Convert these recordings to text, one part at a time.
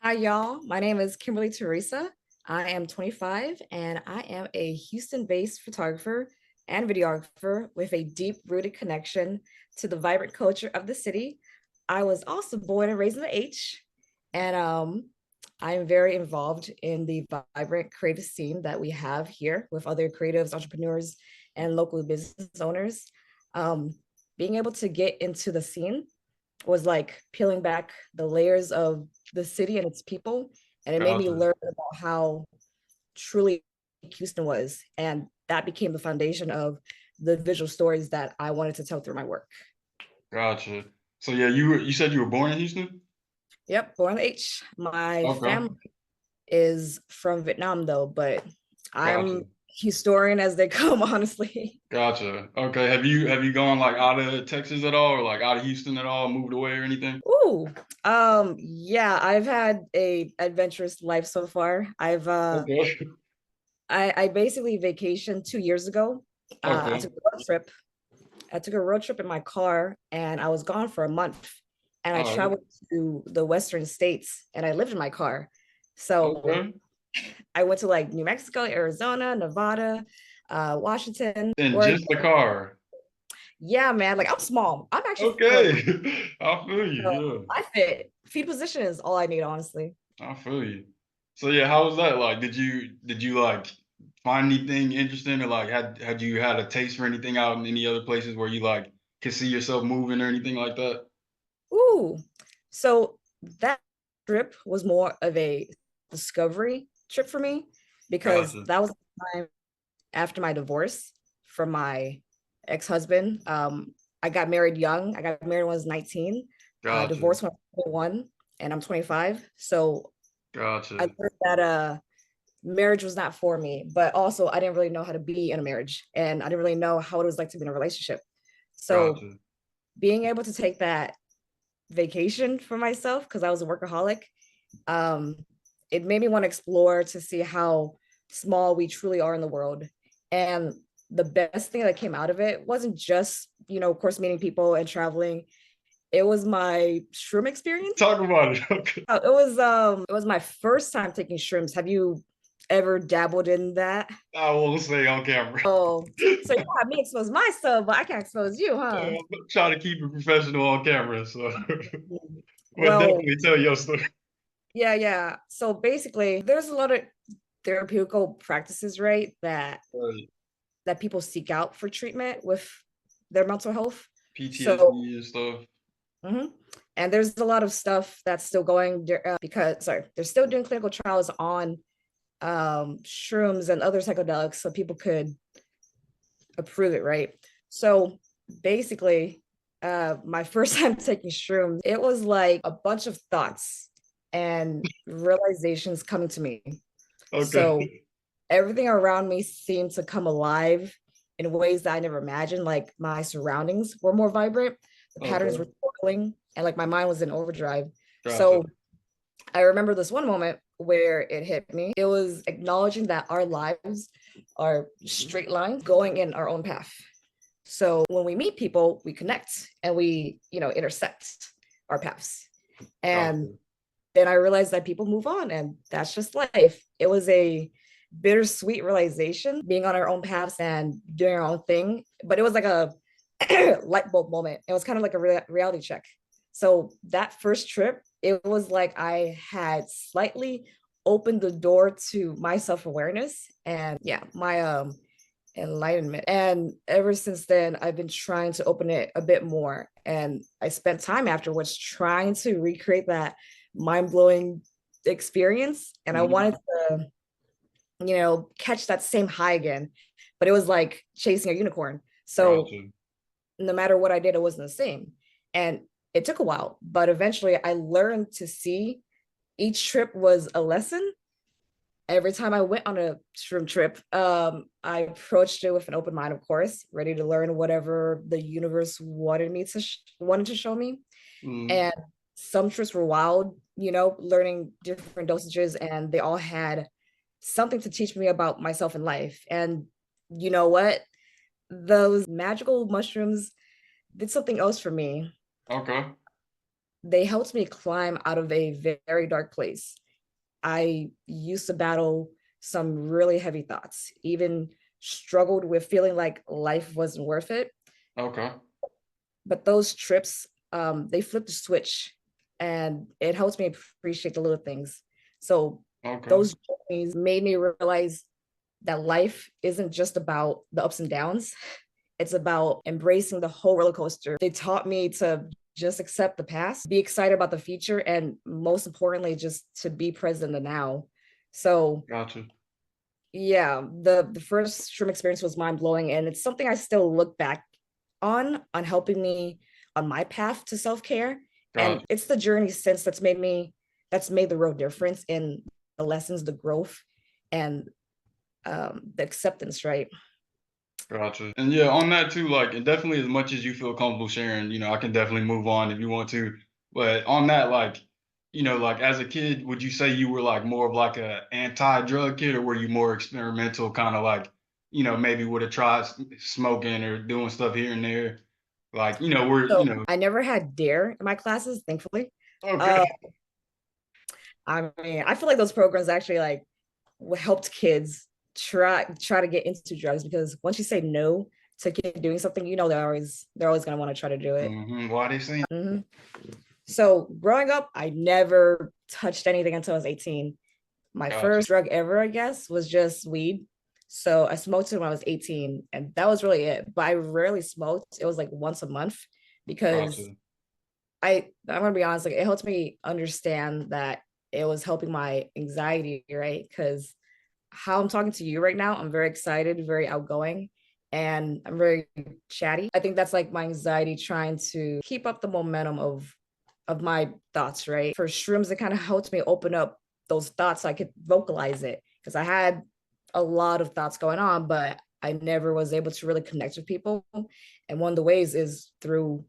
Hi, y'all. My name is Kimberly Teresa. I am 25 and I am a Houston-based photographer and videographer with a deep-rooted connection to the vibrant culture of the city. I was also born and raised in the H, and I am very involved in the vibrant creative scene that we have here with other creatives, entrepreneurs, and local business owners. Um, Being able to get into the scene was like peeling back the layers of the city and its people. And it made me Gotcha. learn about how truly Houston was. And that became the foundation of the visual stories that I wanted to tell through my work. Gotcha. So yeah, you said you were born in Houston? Yep, born H. My Okay. family is from Vietnam though, but Gotcha. I'm historian as they come, honestly. Gotcha. Okay. Have you gone like out of Texas at all or like out of Houston at all, moved away or anything? Ooh, yeah, I've had a adventurous life so far. Okay. I basically vacationed 2 years ago. I Okay. took a road trip. I took a road trip in my car and I was gone for a month. And I All right. traveled to the Western states and I lived in my car. So Okay. I went to like New Mexico, Arizona, Nevada, Washington, In Oregon. just the car. Yeah, man. Like I'm small. I'm actually like Okay. I feel you. I fit. Feet position is all I need, honestly. Yeah. I feel you. So yeah, how was that like? Did you like find anything interesting or like had you had a taste for anything out in any other places where you like could see yourself moving or anything like that? Ooh. So that trip was more of a discovery trip for me because Gotcha. that was the time after my divorce from my ex-husband. I got married young. I got married when I was 19, Gotcha. divorced when I was 21, and I'm 25. So I Gotcha. learned that marriage was not for me, but also I didn't really know how to be in a marriage and I didn't really know how it was like to be in a relationship. So Gotcha. being able to take that vacation for myself because I was a workaholic, um, it made me want to explore to see how small we truly are in the world. And the best thing that came out of it wasn't just, of course, meeting people and traveling. It was my shroom experience. Talk about it. Okay. It was my first time taking shrooms. Have you ever dabbled in that? I won't say on camera. Oh, so you have me expose myself, but I can't expose you, huh? I'm trying to keep it professional on camera, so but Well, definitely tell your story. yeah, yeah. So basically, there's a lot of therapeutical practices, right, Right. that people seek out for treatment with their mental health. So, PTSD and stuff. mhm. And there's a lot of stuff that's still going because, sorry, they're still doing clinical trials on shrooms and other psychedelics so people could approve it, right? So basically, my first time taking shrooms, it was like a bunch of thoughts and realizations coming to me. So Okay. everything around me seemed to come alive in ways that I never imagined. Like my surroundings were more vibrant, the patterns Okay. were swirling, and like my mind was in overdrive. Gotcha. So I remember this one moment where it hit me. It was acknowledging that our lives are straight lines going in our own path. So when we meet people, we connect and we, intersect our paths. And Gotcha. then I realized that people move on and that's just life. It was a bittersweet realization being on our own paths and doing our own thing. But it was like a light bulb moment. It was kind of like a reality check. So that first trip, it was like I had slightly opened the door to my self-awareness and yeah, my enlightenment. And ever since then, I've been trying to open it a bit more. And I spent time afterwards trying to recreate that mind-blowing experience. And I Mhm. wanted to, catch that same high again. But it was like chasing a unicorn. So Gotcha. no matter what I did, it wasn't the same. And it took a while, but eventually I learned to see each trip was a lesson. Every time I went on a shroom trip, I approached it with an open mind, of course, ready to learn whatever the universe wanted to show me. Mhm. And some trips were wild, learning different dosages, and they all had something to teach me about myself and life. And you know what? Those magical mushrooms did something else for me. Okay. they helped me climb out of a very dark place. I used to battle some really heavy thoughts, even struggled with feeling like life wasn't worth it. Okay. But those trips, they flipped the switch, and it helps me appreciate the little things. So Okay. those journeys made me realize that life isn't just about the ups and downs. It's about embracing the whole roller coaster. They taught me to just accept the past, be excited about the future, and most importantly, just to be present in the now. So Gotcha. yeah, the first shroom experience was mind blowing, and it's something I still look back on helping me on my path to self care. And Gotcha. it's the journey since that's made the real difference in the lessons, the growth, and the acceptance. Right. Gotcha. And yeah, on that too, like, and definitely as much as you feel comfortable sharing, I can definitely move on if you want to. But on that, like, like as a kid, would you say you were like more of like a anti-drug kid, or were you more experimental, kind of like, maybe would have tried smoking or doing stuff here and there? Like, So I never had dare in my classes, thankfully. Uh, okay. I mean, I feel like those programs actually like helped kids try to get into drugs, because once you say no to kid doing something, they're always gonna want to try to do it. Why they saying? Mhm. So growing up, I never touched anything until I was 18. My Gotcha. first drug ever, I guess, was just weed. So I smoked it when I was 18, and that was really it. But I rarely smoked. It was like once a month, because Gotcha. I'm gonna be honest, like it helped me understand that it was helping my anxiety, right? Because how I'm talking to you right now, I'm very excited, very outgoing, and I'm very chatty. I think that's like my anxiety trying to keep up the momentum of my thoughts, right? For shrooms, it kind of helped me open up those thoughts so I could vocalize it, because I had a lot of thoughts going on, but I never was able to really connect with people. And one of the ways is through,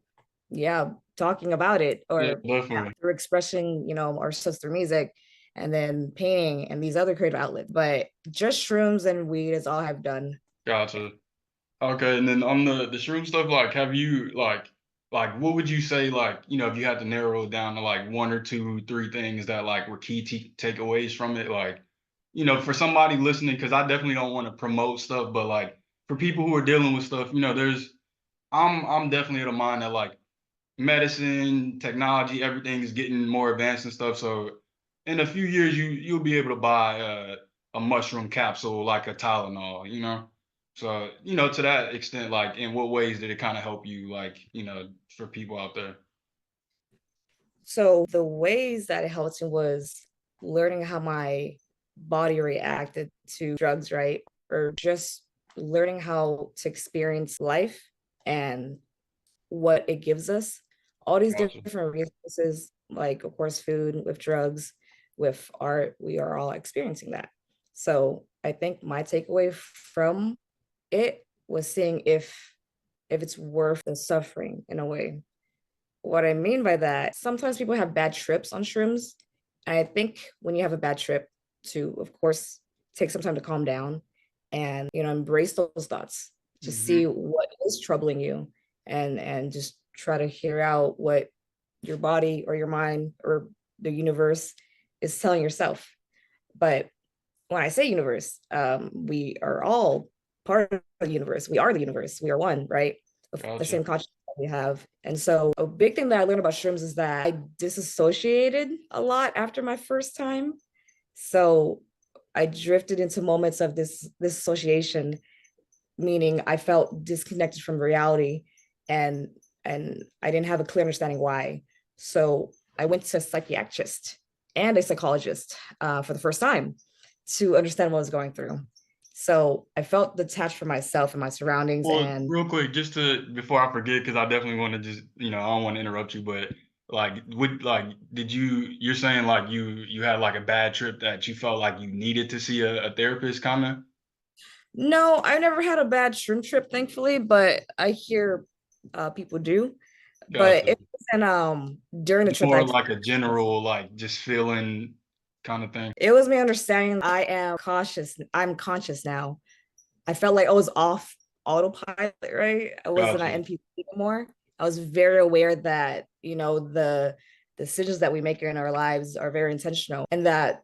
yeah, talking about it, Yeah, or definitely. through expressing, ourselves through music, and then painting and these other creative outlets. But just shrooms and weed is all I've done. Gotcha. Okay, and then on the shroom stuff, like, have you like what would you say, like, if you had to narrow it down to like one or two, three things that like were key takeaways from it, like, for somebody listening, because I definitely don't want to promote stuff, but like for people who are dealing with stuff, I'm definitely of the mind that like medicine, technology, everything is getting more advanced and stuff. So in a few years, you'll be able to buy a mushroom capsule like a Tylenol. So to that extent, like in what ways did it kind of help you, like for people out there? So the ways that it helped me was learning how my body reacted to drugs, right? Or just learning how to experience life and what it gives us. All these Gotcha. different resources, like of course, food, with drugs, with art, we are all experiencing that. So I think my takeaway from it was seeing if it's worth the suffering in a way. What I mean by that, sometimes people have bad trips on shrooms. I think when you have a bad trip, to of course take some time to calm down and embrace those thoughts, to see Hmm. what is troubling you, and just try to hear out what your body or your mind or the universe is telling yourself. But when I say universe, we are all part of the universe. We are the universe. We are one, right? With the Gotcha. same consciousness that we have. And so a big thing that I learned about shrooms is that I disassociated a lot after my first time. So I drifted into moments of this association, meaning I felt disconnected from reality, and I didn't have a clear understanding why. So I went to a psychiatrist and a psychologist for the first time to understand what I was going through. So I felt detached from myself and my surroundings. Well, And real quick, just to before I forget, because I definitely want to just, I don't want to interrupt you, but like, did you're saying like you had like a bad trip that you felt like you needed to see a therapist, kind of? no, I never had a bad shroom trip, thankfully, but I hear people do. But Gotcha. it wasn't during the trip that I More like a experienced. general, like just feeling kind of thing. It was me understanding I am cautious. I'm conscious now. I felt like I was off autopilot, right? I wasn't at Gotcha. NPC anymore. I was very aware that, the decisions that we make in our lives are very intentional, and that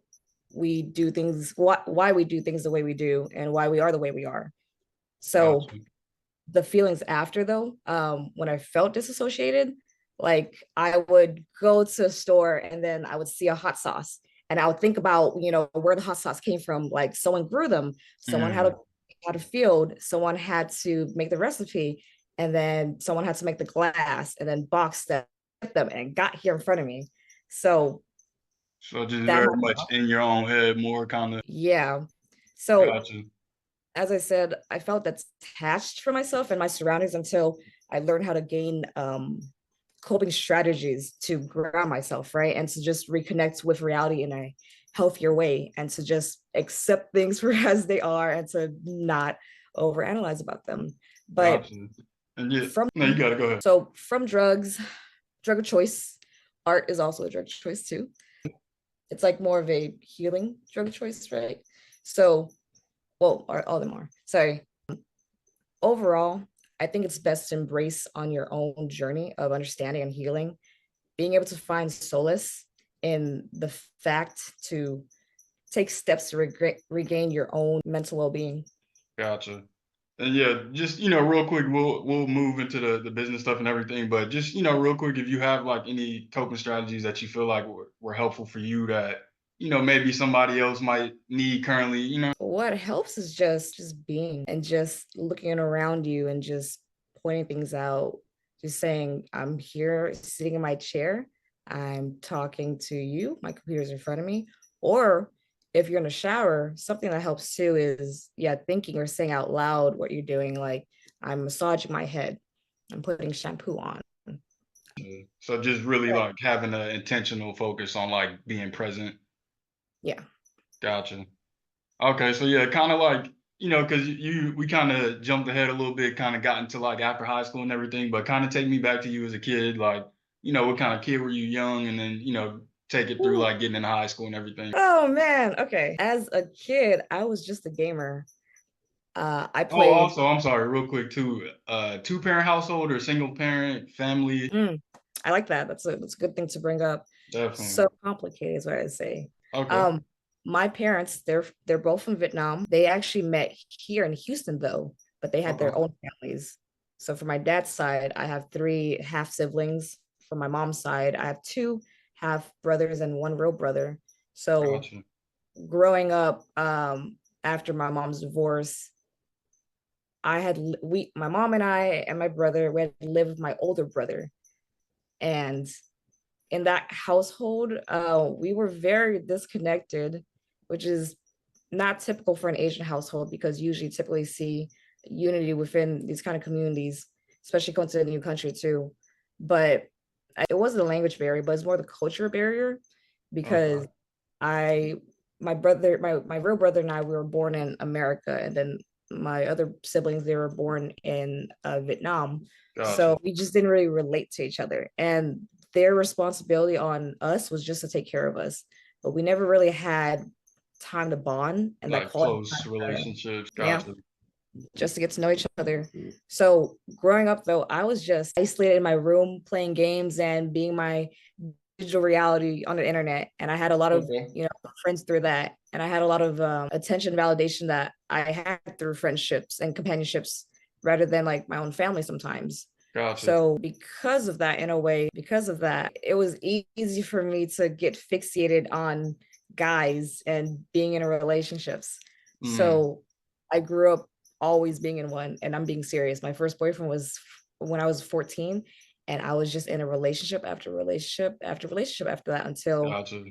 we do things, why we do things the way we do, and why we are the way we are. So Gotcha. the feelings after, though, when I felt disassociated, like I would go to a store and then I would see a hot sauce and I would think about, where the hot sauce came from. Like someone grew them, someone Mm, had a field, someone had to make the recipe, and then someone had to make the glass and then box them, and got here in front of me. So so just that, very much in your own head, more kind of. yeah. So Gotcha. as I said, I felt attached for myself and my surroundings until I learned how to gain coping strategies to ground myself, right? And to just reconnect with reality in a healthier way, and to just accept things for as they are, and to not overanalyze about them. But Gotcha. And yeah, from no, you gotta go ahead. so from drugs, drug of choice, art is also a drug of choice too. It's like more of a healing drug of choice, right? So, well, all of them are. Sorry. Overall, I think it's best to embrace on your own journey of understanding and healing, being able to find solace in the fact to take steps to regain your own mental well-being. Gotcha. And yeah, just real quick, we'll move into the business stuff and everything. But just real quick, if you have like any coping strategies that you feel like were helpful for you that maybe somebody else might need currently. What helps is just being and just looking around you and just pointing things out, just saying, I'm here sitting in my chair, I'm talking to you, my computer's in front of me. Or if you're in a shower, something that helps too is, yeah, thinking or saying out loud what you're doing, like I'm massaging my head, I'm putting shampoo on. So just really Right. like having an intentional focus on like being present. Yeah. Gotcha. Okay, so yeah, kind of like, because we kind of jumped ahead a little bit, kind of got into like after high school and everything, but kind of take me back to you as a kid, like, what kind of kid were you young, and then, take it through Ooh. like getting into high school and everything. Oh man. Okay. As a kid, I was just a gamer. I Oh, played. also, I'm sorry, real quick too, two-parent household or single parent family? Mm, I like that. That's a good thing to bring up. Definitely. So complicated is what I say. Okay. Um, my parents, they're both from Vietnam. They actually met here in Houston though, but they had their Okay. own families. So for my dad's side, I have three half siblings. For my mom's side, I have two half brothers and one real brother. So Gotcha. growing up, after my mom's divorce, my mom and I and my brother, we had lived with my older brother. And in that household, we were very disconnected, which is not typical for an Asian household, because usually typically see unity within these kind of communities, especially going to a new country too. But it wasn't a language barrier, but it's more the culture barrier, Okay. because I, my brother, my real brother and I, we were born in America, and then my other siblings, they were born in Vietnam. Gotcha. So we just didn't really relate to each other, and their responsibility on us was just to take care of us. But we never really had time to bond and that Like quality close time. relationships. Yeah, Gotcha. just to get to know each other. So growing up though, I was just isolated in my room playing games and being my digital reality on the internet. And I had a lot of, Okay. friends through that. And I had a lot of attention validation that I had through friendships and companionships rather than like my own family sometimes. Gotcha. So because of that, in a way, because of that, it was easy for me to get fixated on guys and being in relationships. Mm. So I grew up always being in one, and I'm being serious. My first boyfriend was when I was 14, and I was just in a relationship after relationship after relationship after that, until Gotcha.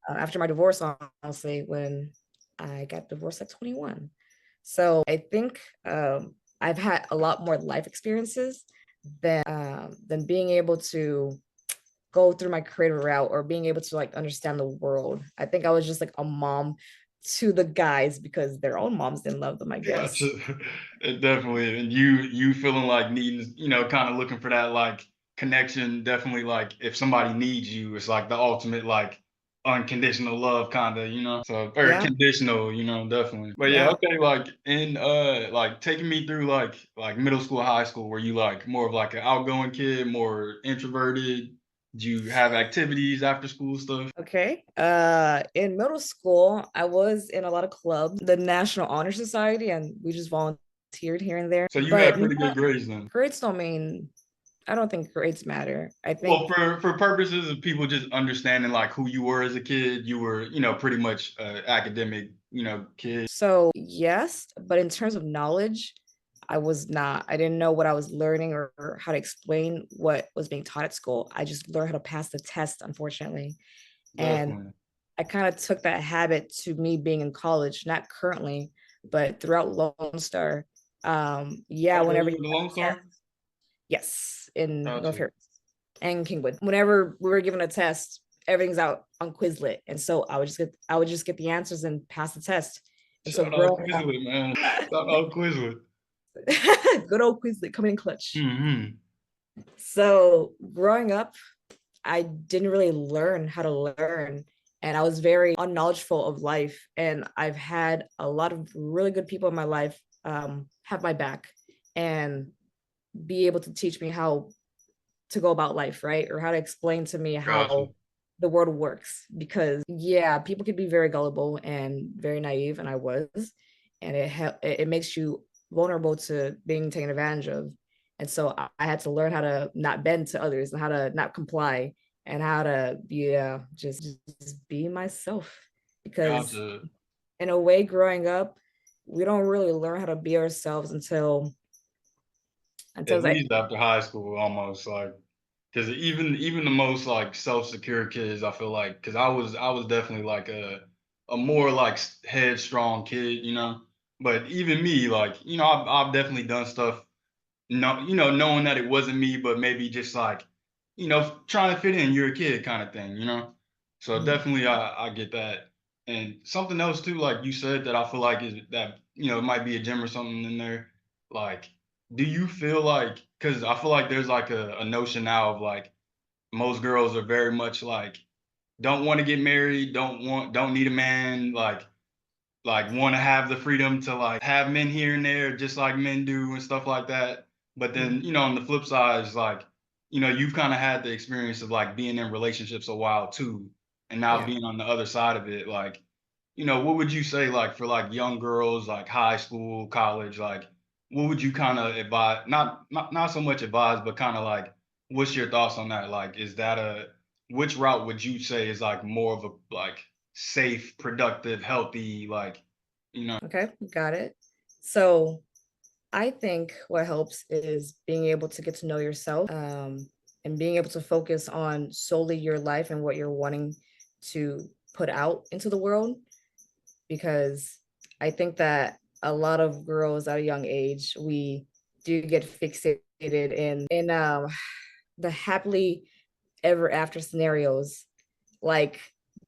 after my divorce, honestly, when I got divorced at 21. So I think I've had a lot more life experiences than being able to go through my creative route or being able to like understand the world. I think I was just like a mom to the guys because their own moms didn't love them, I Gotcha. guess. It definitely, and you feeling like needing, kind of looking for that like connection. Definitely, like if somebody needs you, it's like the ultimate like unconditional love, kind of, So very Yeah, conditional, definitely. But yeah, yeah. okay, like in like taking me through like middle school, high school, were you like more of like an outgoing kid, more introverted? Do you have activities after school stuff? Okay. In middle school, I was in a lot of clubs, the National Honor Society, and we just volunteered here and there. So you But had pretty good grades then. grades don't mean, I don't think grades matter. I Well, think for purposes of people just understanding like who you were as a kid, you were, pretty much academic, kid. so, yes, but in terms of knowledge, I was not. I didn't know what I was learning or how to explain what was being taught at school. I just learned how to pass the test, unfortunately. And Definitely. I kind of took that habit to me being in college, not currently, but throughout Lone Star. Yeah, Okay, whenever you you were the have Lone a Star? test, yes, in North Gotcha. Harris and Kingwood. Whenever we were given a test, everything's out on Quizlet, and so I would just get the answers and pass the test. And so Shout out growing up, Quizlet, man. Shout out Quizlet. good old Quizlet coming in clutch. Mm-hmm. So growing up, I didn't really learn how to learn. And I was very unknowledgeable of life. And I've had a lot of really good people in my life have my back and be able to teach me how to go about life, right? Or how to explain to me Gotcha. how the world works. Because, yeah, people can be very gullible and very naive. And I was. And it makes you vulnerable to being taken advantage of. And so I had to learn how to not bend to others and how to not comply and how to yeah just be myself because Gotcha. in a way growing up we don't really learn how to be ourselves At until like least after high school, almost like, because even the most like self-secure kids, I feel like, because I was definitely like a more like headstrong kid, But even me, like, I've definitely done stuff, no, knowing that it wasn't me, but maybe just like, trying to fit in. You're a kid, kind of thing. So Mhm. definitely, I get that. And something else too, like you said, that I feel like is that it might be a gym or something in there. Like, do you feel like, because I feel like there's like a notion now of like most girls are very much like don't want to get married, don't need a man, like want to have the freedom to like have men here and there just like men do and stuff like that. But then, Mhm. on the flip side is like, you've kind of had the experience of like being in relationships a while too, and now Yeah. being on the other side of it, like, what would you say like for like young girls, like high school, college, like what would you kind of advise, not so much advise, but kind of like what's your thoughts on that? Like, is that a which route would you say is like more of a like safe, productive, healthy, like, Okay, got it. So I think what helps is being able to get to know yourself and being able to focus on solely your life and what you're wanting to put out into the world. Because I think that a lot of girls at a young age, we do get fixated in the happily ever after scenarios, like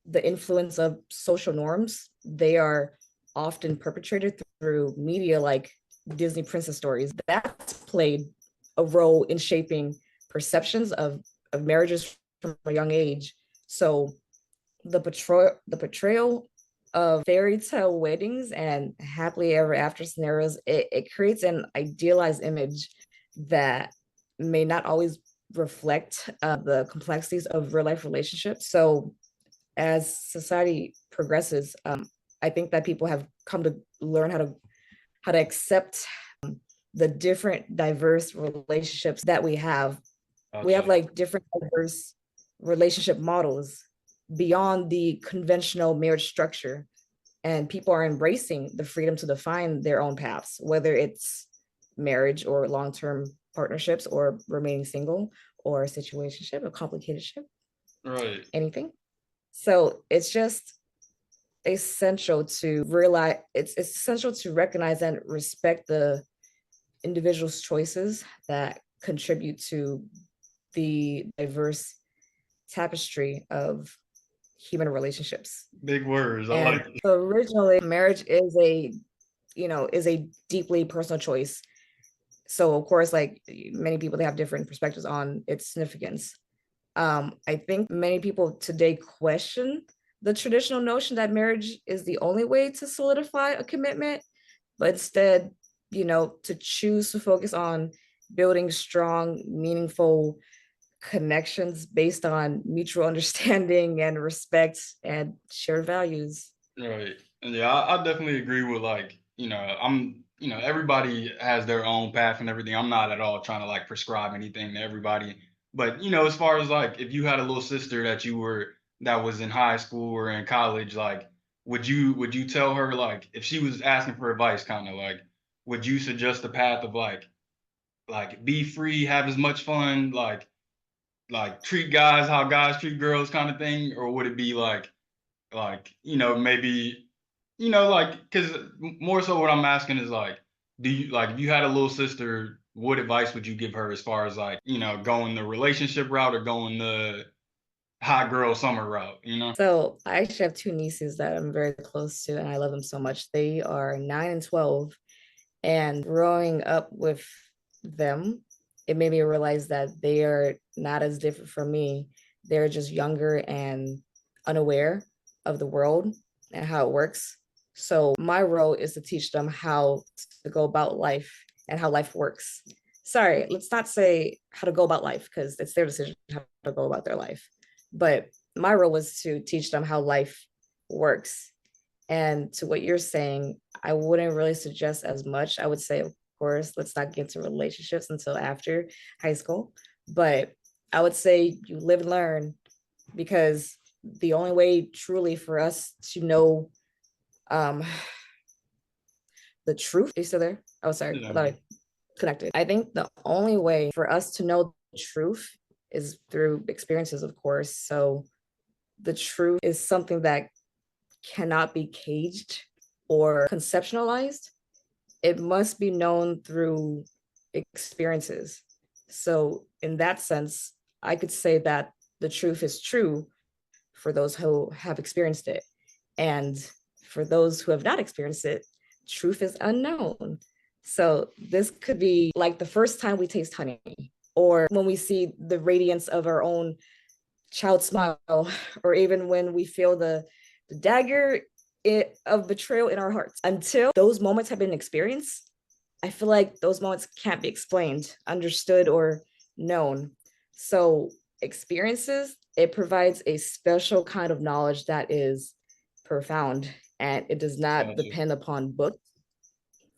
the influence of social norms. They are often perpetrated through media like Disney princess stories. That's played a role in shaping perceptions of marriages from a young age. So the portrayal of fairy tale weddings and happily ever after scenarios, it creates an idealized image that may not always reflect the complexities of real life relationships. So as society progresses, I think that people have come to learn how to accept the different diverse relationships that we have. We have gotcha. like different diverse relationship models beyond the conventional marriage structure, and people are embracing the freedom to define their own paths, whether it's marriage or long-term partnerships or remaining single or a situationship, a complicated ship, Right. anything. So it's just essential to realize it's essential to recognize and respect the individual's choices that contribute to the diverse tapestry of human relationships. Big words. I And like it. so originally marriage is a deeply personal choice. So of course, like many people, they have different perspectives on its significance. I think many people today question the traditional notion that marriage is the only way to solidify a commitment, but instead, to choose to focus on building strong, meaningful connections based on mutual understanding and respect and shared values. Right. And yeah, I definitely agree with like, everybody has their own path and everything. I'm not at all trying to like prescribe anything to everybody. But as far as like if you had a little sister that was in high school or in college, like would you tell her like if she was asking for advice kind of like would you suggest the path of like be free, have as much fun, like treat guys how guys treat girls kind of thing, or would it be like maybe like because more so what I'm asking is like do you like if you had a little sister, what advice would you give her as far as like going the relationship route or going the hot girl summer route? So I actually have two nieces that I'm very close to, and I love them so much. They are 9 and 12, and growing up with them, it made me realize that they are not as different from me. They're just younger and unaware of the world and how it works. So my role is to teach them how to go about life and how life works. Sorry, let's not say how to go about life because it's their decision how to go about their life. But my role was to teach them how life works. And to what you're saying, I wouldn't really suggest as much. I would say, of course, let's not get into relationships until after high school. But I would say you live and learn, because the only way truly for us to know um the truth. Are you still there? Oh, sorry. I Yeah, thought I connected. I think the only way for us to know the truth is through experiences, of course. So the truth is something that cannot be caged or conceptualized. It must be known through experiences. So, in that sense, I could say that the truth is true for those who have experienced it. And for those who have not experienced it, truth is unknown. So, this could be like the first time we taste honey, or when we see the radiance of our own child smile, or even when we feel the dagger of betrayal in our hearts. Until those moments have been experienced, I feel like those moments can't be explained, understood, or known. So, experiences, it provides a special kind of knowledge that is profound, and it does not gotcha, depend upon books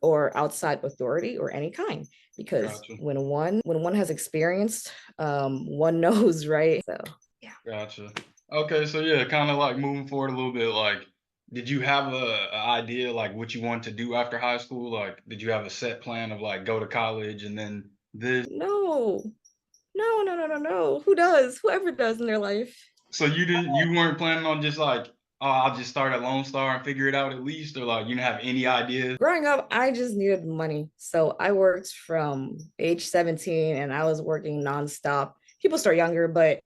or outside authority or any kind, because gotcha, when one has experienced, one knows, right? So yeah. gotcha. Okay, so yeah, kind of like moving forward a little bit, like did you have a idea like what you want to do after high school? Like, did you have a set plan of like go to college and then this? No, no, no, no, no, no. Who does? Whoever does in their life. So you weren't planning on just like, oh, I'll just start at Lone Star and figure it out at least, or like you didn't have any idea? Growing up, I just needed money. So I worked from age 17, and I was working nonstop. People start younger, but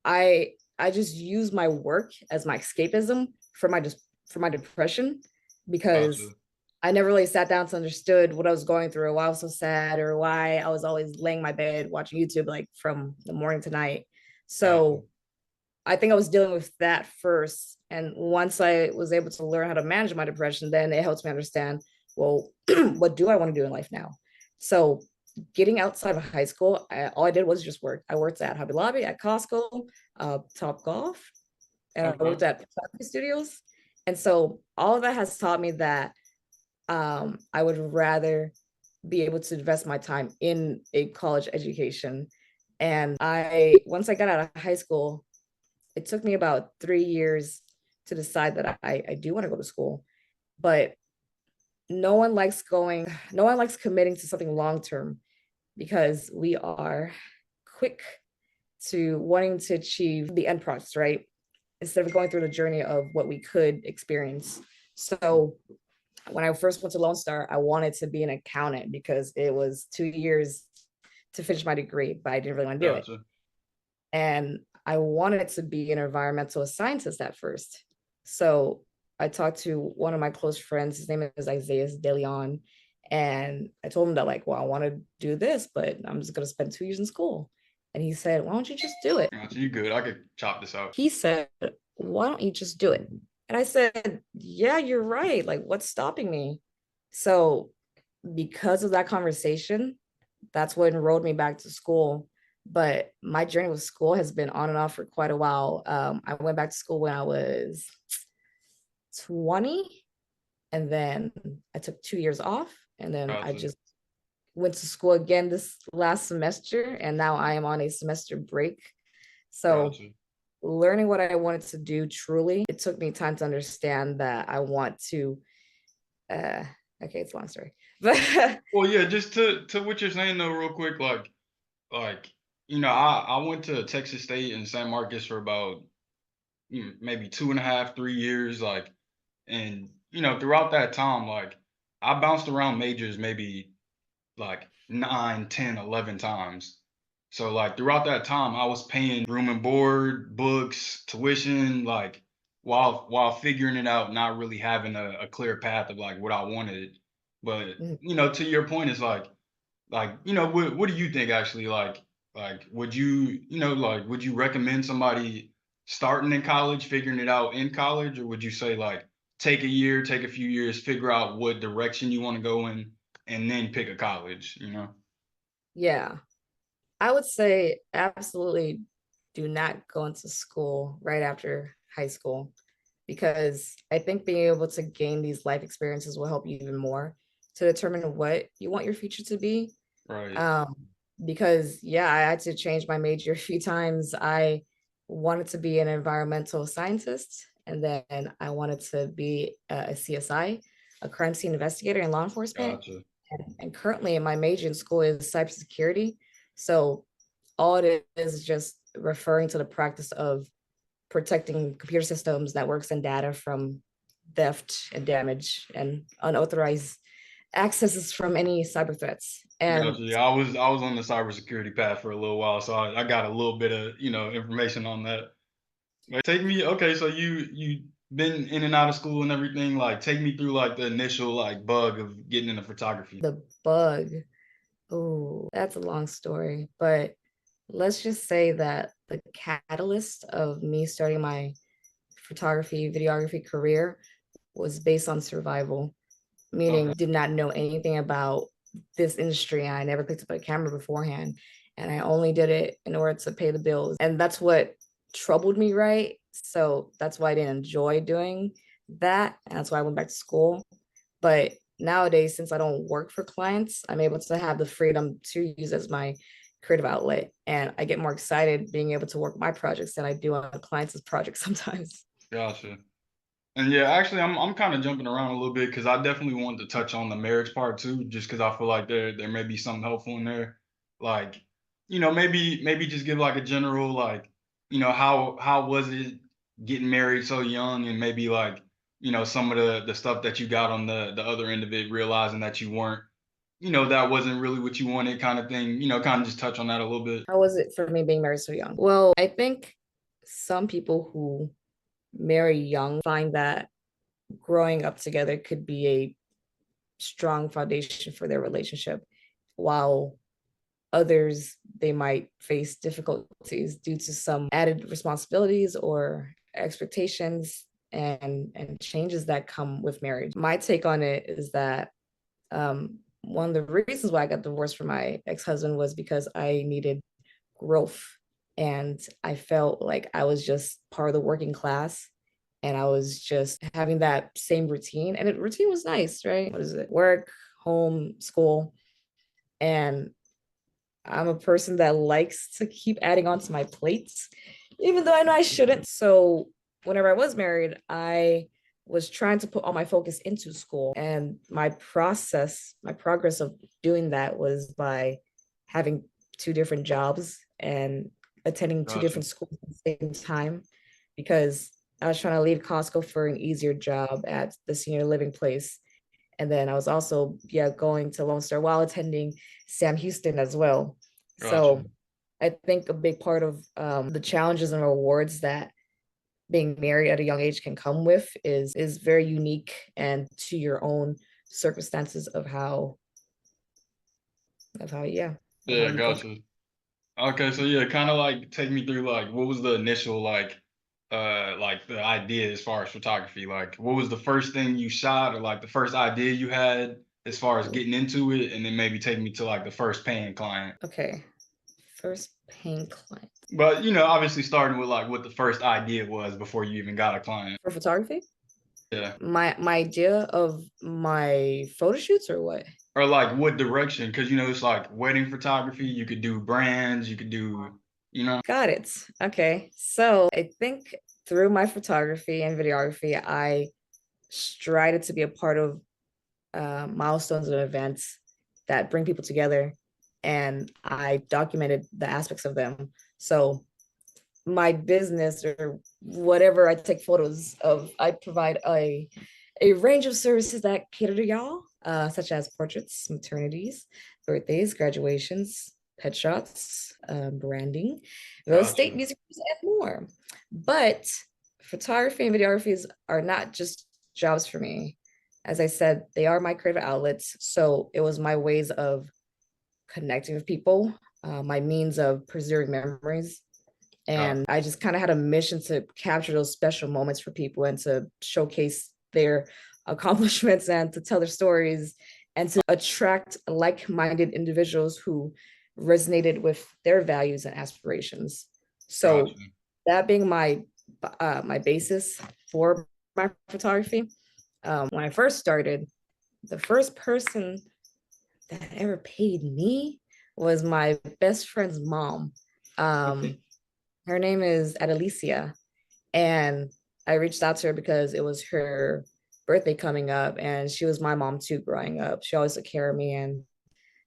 I just use my work as my escapism for my depression, because Gotcha. I never really sat down to understood what I was going through, why I was so sad, or why I was always laying in my bed watching YouTube like from the morning to night. Gotcha. So I think I was dealing with that first. And once I was able to learn how to manage my depression, then it helps me understand, well, what do I want to do in life now? So getting outside of high school, all I did was just work. I worked at Hobby Lobby, at Costco, Top Golf, and I Okay. worked at photography studios. And so all of that has taught me that I would rather be able to invest my time in a college education. And once I got out of high school, it took me about 3 years to decide that I do want to go to school. But no one likes committing to something long term, because we are quick to wanting to achieve the end product, right? Instead of going through the journey of what we could experience. So when I first went to Lone Star, I wanted to be an accountant because it was 2 years to finish my degree, but I didn't really want to do it. Gotcha. And I wanted to be an environmental scientist at first. So I talked to one of my close friends. His name is Isaiah De Leon. And I told him that, like, well, I want to do this, but I'm just going to spend 2 years in school. And he said, why don't you just do it? Gotcha. You good? I could chop this out. He said, why don't you just do it? And I said, yeah, you're right. Like, what's stopping me? So, because of that conversation, that's what enrolled me back to school. But my journey with school has been on and off for quite a while. I went back to school when I was 20, and then I took 2 years off, and then I Gotcha. just went to school again this last semester, and now I am on a semester break. So Gotcha. learning what I wanted to do truly, it took me time to understand that I want to uh okay, it's a long story. But Well, yeah, just to what you're saying though, real quick, like I went to Texas State and San Marcos for about maybe 2.5, 3 years, like, and throughout that time, like, I bounced around majors maybe like 9, 10, 11 times. So like throughout that time, I was paying room and board, books, tuition, like while figuring it out, not really having a clear path of like what I wanted. But to your point, it's like what do you think actually like would you like would you recommend somebody starting in college, figuring it out in college, or would you say like take a year, take a few years, figure out what direction you want to go in, and then pick a college? yeah, I would say absolutely do not go into school right after high school, because I think being able to gain these life experiences will help you even more to determine what you want your future to be. Right. Um, because yeah, I had to change my major a few times. I wanted to be an environmental scientist, and then I wanted to be a CSI, a crime scene investigator in law enforcement. Gotcha. And currently, my major in school is cybersecurity. So all it is just referring to the practice of protecting computer systems, networks, and data from theft and damage and unauthorized accesses from any cyber threats. Gotcha. And Yeah, I was on the cybersecurity path for a little while, so I got a little bit of information on that. Like, take me, okay, so you been in and out of school and everything. Like, take me through like the initial like bug of getting into photography. the bug, oh, that's a long story, but let's just say that the catalyst of me starting my photography, videography career was based on survival, meaning Okay, did not know anything about this industry. I never picked up a camera beforehand, and I only did it in order to pay the bills. And that's what troubled me, right? So that's why I didn't enjoy doing that. And that's why I went back to school. But nowadays, since I don't work for clients, I'm able to have the freedom to use as my creative outlet. And I get more excited being able to work my projects than I do on clients' projects sometimes. gotcha. And yeah, actually, I'm kind of jumping around a little bit because I definitely wanted to touch on the marriage part too, just because I feel like there may be something helpful in there. Like, maybe just give like a general like, how was it getting married so young, and maybe like, some of the stuff that you got on the other end of it, realizing that you weren't, that wasn't really what you wanted, kind of thing. Kind of just touch on that a little bit. How was it for me being married so young? Well, I think some people who marry young find that growing up together could be a strong foundation for their relationship, while others they might face difficulties due to some added responsibilities or expectations and changes that come with marriage. My take on it is that one of the reasons why I got divorced from my ex-husband was because I needed growth, and I felt like I was just part of the working class, and I was just having that same routine, and the routine was nice, right? What is it? Work, home, school. And I'm a person that likes to keep adding on to my plates, even though I know I shouldn't. So whenever I was married, I was trying to put all my focus into school. And my progress of doing that was by having two different jobs and attending two Gotcha. different schools at the same time, because I was trying to leave Costco for an easier job at the senior living place. And then I was also, yeah, going to Lone Star while attending Sam Houston as well. Gotcha. So I think a big part of the challenges and rewards that being married at a young age can come with is very unique and to your own circumstances yeah, of how Yeah, you think. gotcha. Okay, so yeah, kind of like take me through like what was the initial like the idea as far as photography? Like what was the first thing you shot, or like the first idea you had as far as getting into it, and then maybe take me to like the first paying client. Okay. First paying client But obviously starting with like what the first idea was before you even got a client. for photography. Yeah. My idea of my photo shoots or what? Or like what direction? Because it's like wedding photography. You could do brands. You could do. Got it. Okay. So I think through my photography and videography, I strided to be a part of milestones and events that bring people together. And I documented the aspects of them. So my business or whatever I take photos of, I provide a range of services that cater to y'all, such as portraits, maternities, birthdays, graduations, pet shots, branding, real estate, Gotcha. music, and more. But photography and videography are not just jobs for me. As I said, they are my creative outlets. So it was my ways of connecting with people, my means of preserving memories. Gotcha. And I just kind of had a mission to capture those special moments for people and to showcase their accomplishments and to tell their stories and to attract like-minded individuals who resonated with their values and aspirations. So Gotcha. that being my basis for my photography. When I first started, the first person that ever paid me was my best friend's mom. Um, her name is Adelicia, and I reached out to her because it was her birthday coming up, and she was my mom too growing up. She always took care of me, and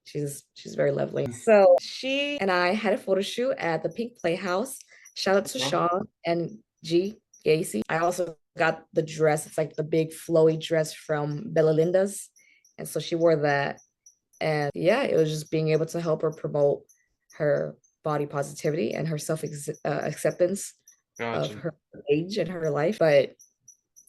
she's very lovely. So she and I had a photo shoot at the Pink Playhouse. Shout out to Okay. Shaw and G Gacy. I also got the dress. It's like the big flowy dress from Bella Linda's, and so she wore that. And yeah, it was just being able to help her promote her body positivity and her self acceptance of Gotcha. her age and her life. But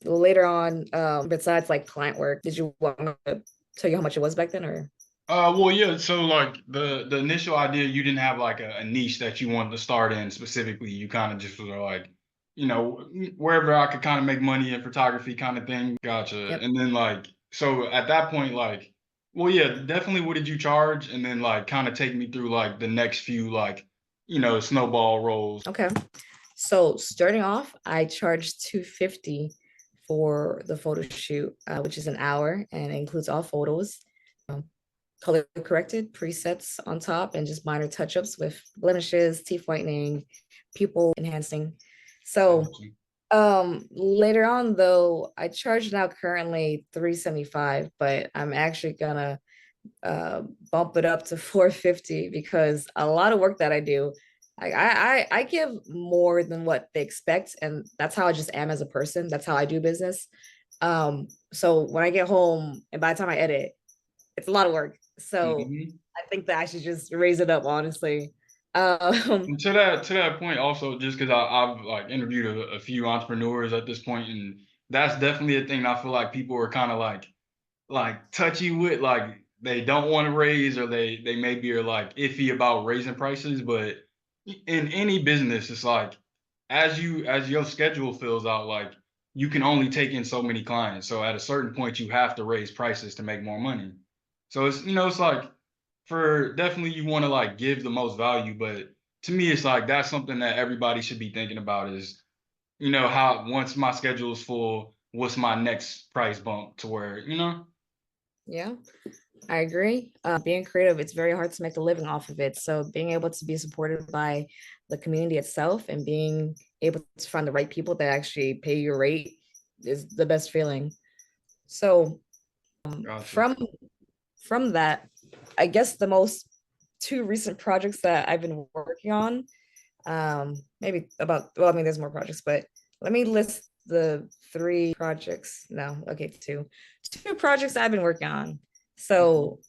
later on, besides like client work, did you want me to tell you how much it was back then, or? Well, yeah. So, like the initial idea, you didn't have like a niche that you wanted to start in specifically. You kind of just were like, wherever I could kind of make money in photography, kind of thing. Gotcha. Yep. And then like, so at that point, like, well, yeah, definitely. What did you charge? And then like, kind of take me through like the next few like, snowball rolls. Okay. So starting off, I charged 250 for the photo shoot, which is an hour and it includes all photos, um, color corrected presets on top, and just minor touch-ups with blemishes, teeth whitening, pupil enhancing. So Gotcha. later on though, I charge now currently 375, but I'm actually gonna uh bump it up to 450 because a lot of work that I do, I give more than what they expect, and that's how I just am as a person. That's how I do business. So when I get home and by the time I edit, it's a lot of work. So Mhm. I think that I should just raise it up, honestly. Um, And to that point, also, just because I've like interviewed a few entrepreneurs at this point, and that's definitely a thing I feel like people are kind of like touchy with, like they don't want to raise, or they maybe are like iffy about raising prices. But in any business, it's like as your schedule fills out, like you can only take in so many clients. So at a certain point, you have to raise prices to make more money. So it's like for definitely you want to like give the most value, but to me, it's like that's something that everybody should be thinking about is, how once my schedule is full, what's my next price bump to where. yeah, I agree. Being creative, it's very hard to make a living off of it. So being able to be supported by the community itself and being able to find the right people that actually pay your rate is the best feeling. So Gotcha. from from that, I guess the most two recent projects that I've been working on, maybe about, well, I mean, there's more projects, but let me list the three projects. No, okay, two projects I've been working on. Okay. So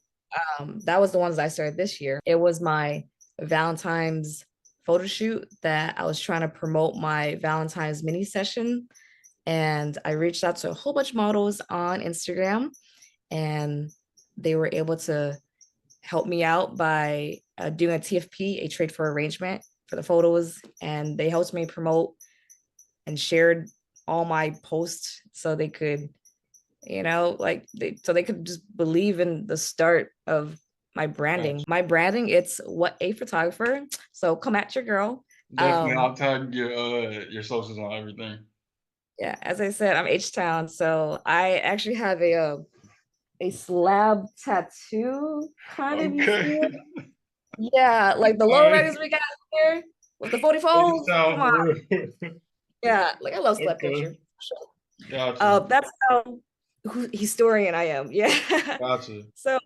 that was the ones I started this year. It was my Valentine's photo shoot that I was trying to promote my Valentine's mini session. And I reached out to a whole bunch of models on Instagram, and they were able to help me out by doing a TFP, a trade for arrangement for the photos. And they helped me promote and shared all my posts so they could, like so they could just believe in the start of my branding. Gotcha. My branding, it's what a photographer. So come at your girl. Definitely, Um, I'll tag your socials on everything. yeah, as I said, I'm H-Town. So I actually have a slab tattoo, kind of, you see Okay. it? Yeah, like the All low right. riders we got here with the 44s. H-Town Come on. for real. Yeah, like I love slab Okay. culture. Sure. Gotcha. That's how historian I am. Yeah. Gotcha. So,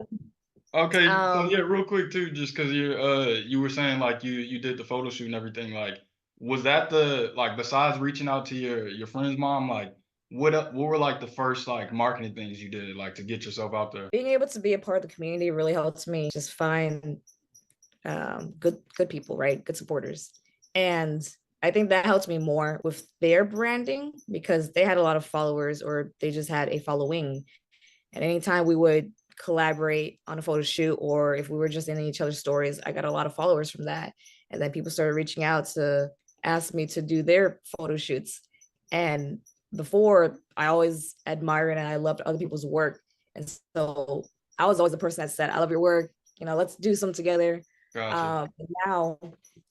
Okay, so um, yeah, real quick too, just because you were saying like you did the photo shoot and everything, like was that the like besides reaching out to your friend's mom, like what were like the first like marketing things you did like to get yourself out there? being able to be a part of the community really helps me just find good people, right? Good supporters. And I think that helped me more with their branding because they had a lot of followers or they just had a following. And anytime we would collaborate on a photo shoot or if we were just in each other's stories, I got a lot of followers from that. And then people started reaching out to ask me to do their photo shoots. And before, I always admired and I loved other people's work. And so I was always the person that said, I love your work. Let's do some together. Gotcha. Now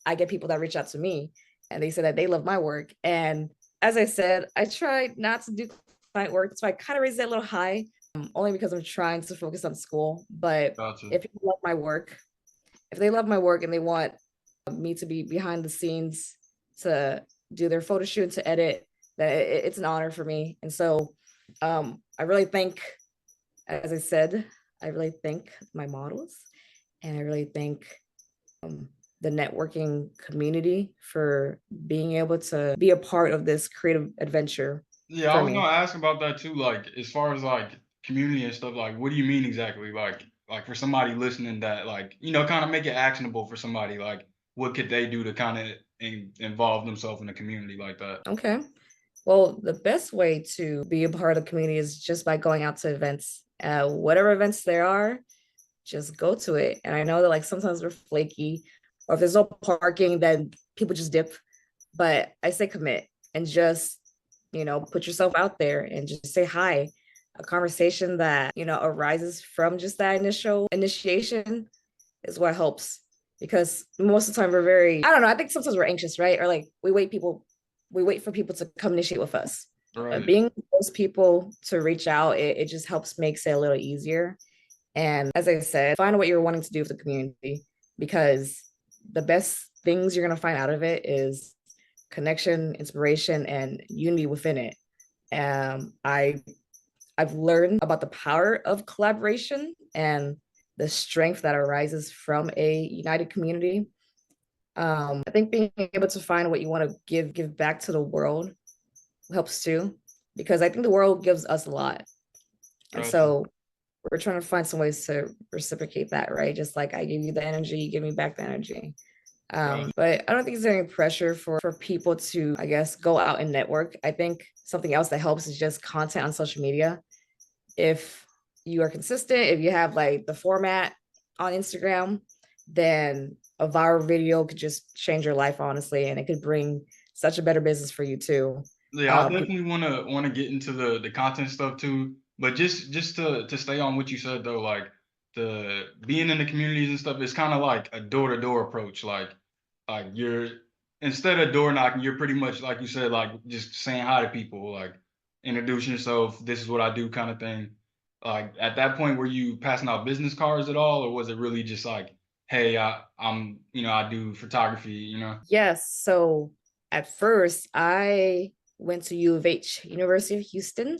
I get people that reach out to me and they say that they love my work. And as I said, I try not to do client work. So I kind of raise that a little high, only because I'm trying to focus on school. But Gotcha. if people love my work, if they love my work and they want me to be behind the scenes to do their photo shoot and to edit, that it's an honor for me. And so I really thank, as I said, I really thank my models and I really thank the networking community for being able to be a part of this creative adventure Yeah, I for was me. gonna ask about that too. Like, as far as like community and stuff, like, what do you mean exactly? Like for somebody listening that, like, kind of make it actionable for somebody. Like, what could they do to kind of involve themselves in a community like that? Okay. Well, the best way to be a part of the community is just by going out to events. Whatever events there are, just go to it. And I know that like sometimes we're flaky, or if there's no parking, then people just dip. But I say commit and just, put yourself out there and just say hi. A conversation that, arises from just that initial initiation is what helps. Because most of the time we're very, I don't know, I think sometimes we're anxious, right? Or like we wait for people to come initiate with us. But Right. being those people to reach out, it just helps makes it a little easier. And as I said, find what you're wanting to do with the community because the best things you're going to find out of it is connection, inspiration, and unity within it. I've learned about the power of collaboration and the strength that arises from a united community. I think being able to find what you want to give back to the world helps too, because I think the world gives us a lot. And Gotcha. so we're trying to find some ways to reciprocate that, right? Just like I give you the energy, you give me back the energy. Gotcha. But I don't think there's any pressure for people to, I guess, go out and network. I think something else that helps is just content on social media. If you are consistent, if you have like the format on Instagram, then a viral video could just change your life, honestly, and it could bring such a better business for you too. Yeah, I Um, definitely wanna get into the content stuff too. But just to stay on what you said though, like the being in the communities and stuff, it's kind of like a door to door approach. Like you're instead of door knocking, you're pretty much like you said, like just saying hi to people, like introducing yourself. This is what I do, kind of thing. Like at that point, were you passing out business cards at all, or was it really just like, hey, I'm I do photography, yes, so at first I went to U of H, University of Houston,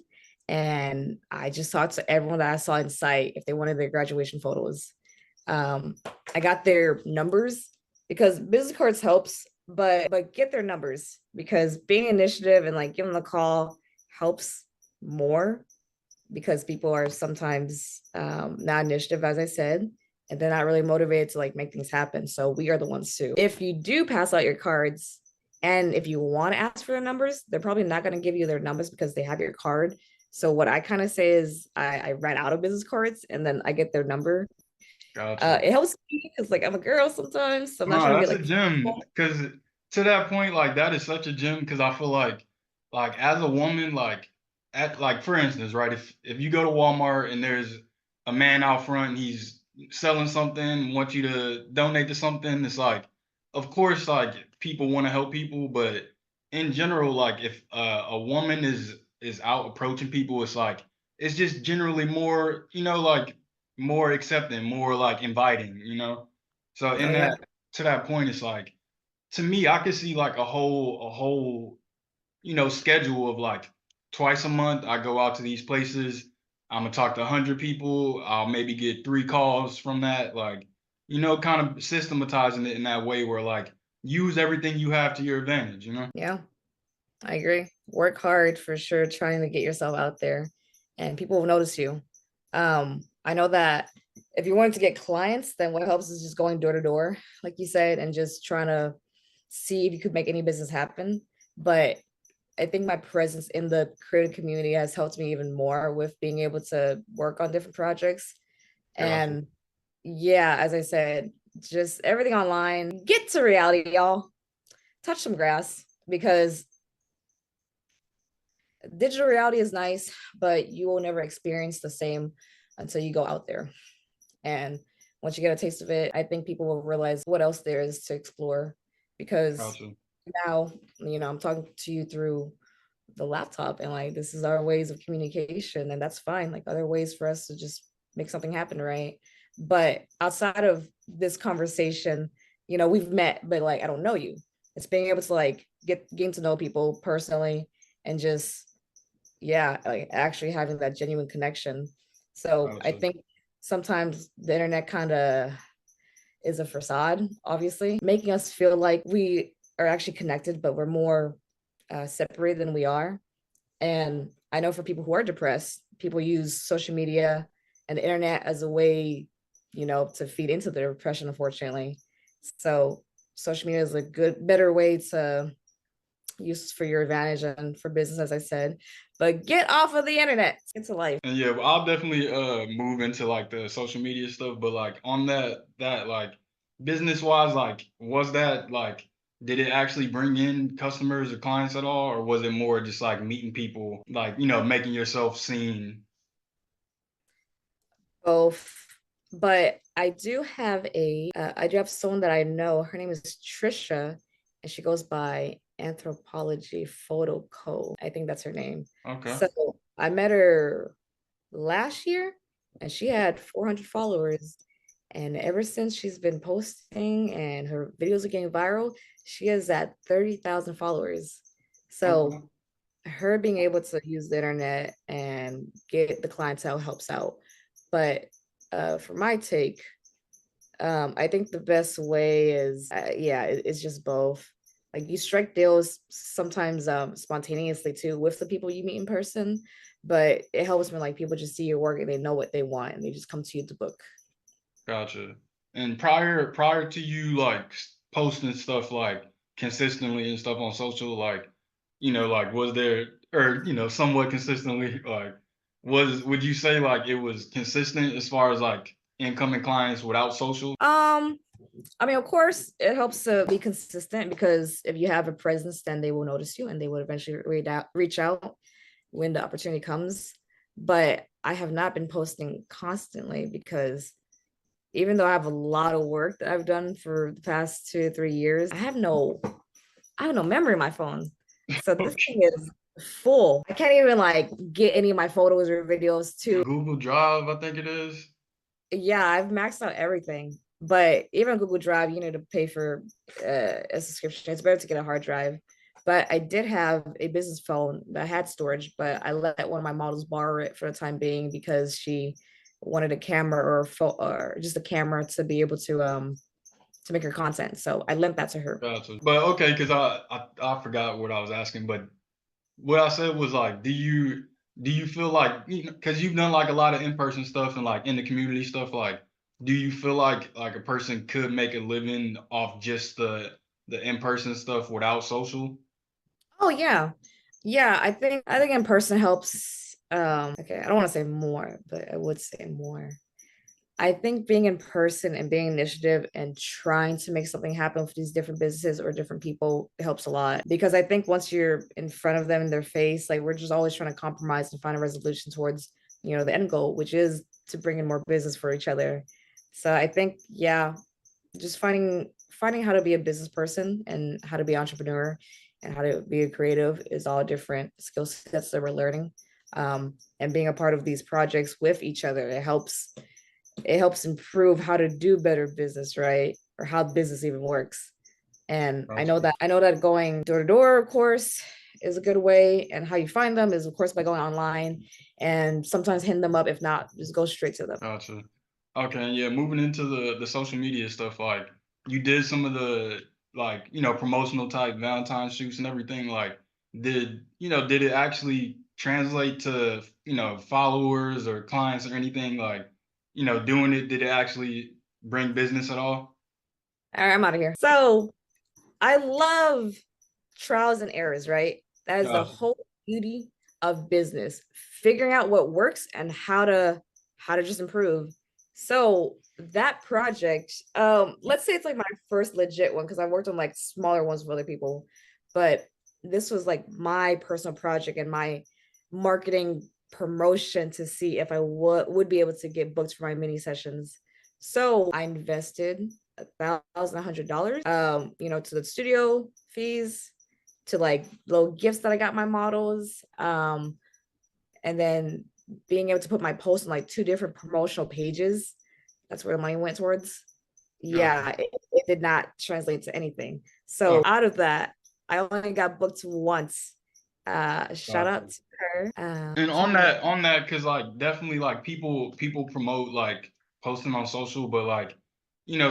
and I just talked to everyone that I saw in sight if they wanted their graduation photos. Um, I got their numbers because business cards helps, but get their numbers because being initiative and like giving them a call helps more because people are sometimes not initiative, as I said, and they're not really motivated to like make things happen. So we are the ones to. If you do pass out your cards, and if you want to ask for their numbers, they're probably not going to give you their numbers because they have your card. So what I kind of say is I ran out of business cards and then I get their number. Gotcha. It helps me because like I'm a girl sometimes, so I'm not No, trying to be that's a like, gem. Cause to that point, like that is such a gem. Cause I feel like as a woman, like for instance, right? If you go to Walmart and there's a man out front, and he's selling something, want you to donate to something, it's like, of course, like people want to help people, but in general, like if a woman is out approaching people, it's like it's just generally more, like more accepting, more like inviting. So Oh in yeah. that to that point, it's like to me, I could see like a whole schedule of like twice a month. I go out to these places. I'm gonna talk to 100 people. I'll maybe get 3 calls from that. Like, kind of systematizing it in that way where like use everything you have to your advantage. Yeah, I agree. Work hard for sure, trying to get yourself out there, and people will notice you. I know that if you wanted to get clients, then what helps is just going door to door, like you said, and just trying to see if you could make any business happen. But I think my presence in the creative community has helped me even more with being able to work on different projects. Gotcha. And yeah, as I said, just everything online. Get to reality, y'all. Touch some grass because digital reality is nice, but you will never experience the same until you go out there. And once you get a taste of it, I think people will realize what else there is to explore because Gotcha. now, I'm talking to you through the laptop and like this is our ways of communication and that's fine. Like other ways for us to just make something happen, right? But outside of this conversation, we've met, but like I don't know you. It's being able to like getting to know people personally and just yeah, like actually having that genuine connection. So I Gotcha. think sometimes the internet kind of is a facade, obviously, making us feel like we are actually connected, but we're more separated than we are. And I know for people who are depressed, people use social media and the internet as a way, to feed into their depression, unfortunately. So social media is a better way to use for your advantage and for business, as I said. But get off of the internet. Get to life. And yeah, I'll definitely move into like the social media stuff, but like on that like business wise, like was that like did it actually bring in customers or clients at all, or was it more just like meeting people, like making yourself seen? Both. But I do have someone that I know. Her name is Trisha, and she goes by Anthropology Photo Co. I think that's her name. Okay, So I met her last year, and she had 400 followers. And ever since she's been posting and her videos are getting viral, she is at 30,000 followers. So okay, her being able to use the internet and get the clientele helps out. But for my take, I think the best way is, yeah, it's just both. Like you strike deals sometimes spontaneously too with the people you meet in person, but it helps when like people just see your work and they know what they want and they just come to you to book. gotcha. And prior to you like posting stuff like consistently and stuff on social, like like was there or somewhat consistently like would you say like it was consistent as far as like incoming clients without social? Um, I mean, of course, it helps to be consistent because if you have a presence, then they will notice you and they will eventually reach out when the opportunity comes. But I have not been posting constantly because even though I have a lot of work that I've done for the past 2 to 3 years, I have no memory in my phone. So this thing is full. I can't even like get any of my photos or videos to Google Drive, I think it is. yeah, I've maxed out everything. But even Google Drive, you need to pay for a subscription. It's better to get a hard drive. But I did have a business phone that had storage, but I let one of my models borrow it for the time being because she wanted a camera or just a camera to be able to make her content. So I lent that to her. Gotcha. But okay, because I forgot what I was asking, but what I said was like, do you feel like because you've done like a lot of in-person stuff and like in the community stuff, like do you feel like a person could make a living off just the in-person stuff without social? Oh yeah. Yeah, I think in person helps. Okay, I don't want to say more, but I would say more. I think being in person and being initiative and trying to make something happen for these different businesses or different people helps a lot. Because I think once you're in front of them in their face, like we're just always trying to compromise and find a resolution towards, the end goal, which is to bring in more business for each other. So I think, yeah, just finding how to be a business person and how to be an entrepreneur and how to be a creative is all different skill sets that we're learning. And being a part of these projects with each other, it helps improve how to do better business, right? Or how business even works. And I know Gotcha. that I know that going door to door, of course, is a good way. And how you find them is, of course, by going online and sometimes hitting them up. If not, just go straight to them. Gotcha. Okay, yeah, moving into the social media stuff, like you did some of the like, promotional type Valentine shoots and everything, like did it actually translate to, followers or clients or anything like, doing it, did it actually bring business at all? All right, I'm out of here. So I love trials and errors, right? That is the Gotcha. whole beauty of business, figuring out what works and how to just improve. So that project, let's say it's like my first legit one because I worked on like smaller ones with other people, but this was like my personal project and my marketing promotion to see if I would be able to get booked for my mini sessions. So I invested $1,100, to the studio fees, to like little gifts that I got my models, and then being able to put my post on like two different promotional pages. That's where the money went towards. Gotcha. Yeah, it did not translate to anything. Oh, So out of that, I only got booked once. Shout gotcha. out to her. And Can't on remember. because like definitely like people promote like posting on social, but like